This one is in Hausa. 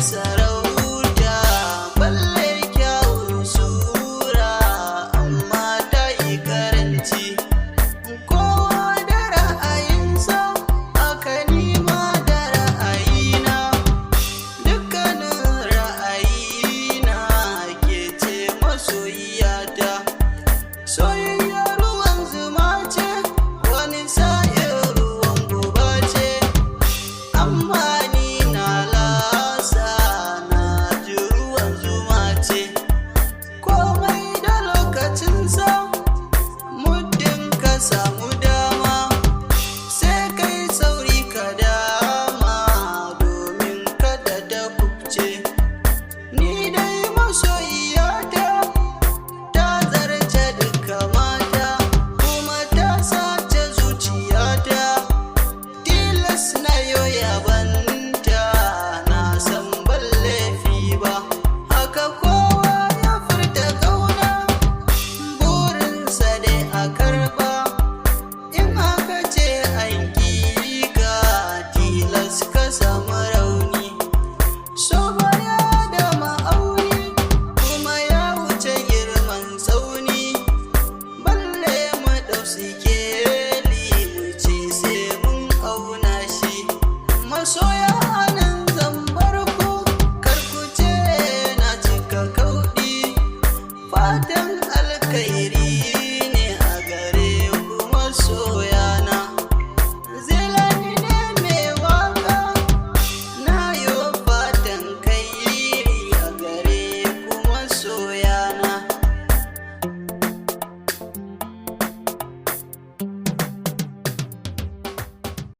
sarauta balle kyawun sura amma ta yi karanci. Kowa da ra'ayinsa aka nima da ra'ayina, dukkanin ra'ayina ke ce masoyiyata. Soyayya ruwan zuma ce, wani sa'in ruwan guba ce, amma ni na lasa na ji ruwan zuma ce. Komai da lokacinsa, muddin ka samu dama sai kai sauri ka dama domin kada ta kubce. Ni dai masoyiyata ta zarce duka mata, kuma ta sace zuciyata, tilas na yo yabanta, na san ban laifi ba. Haka kowa ya furta ƙauna, burinsa dai a karɓa. In aka ce an ƙi ka, tilas ka samu rauni. So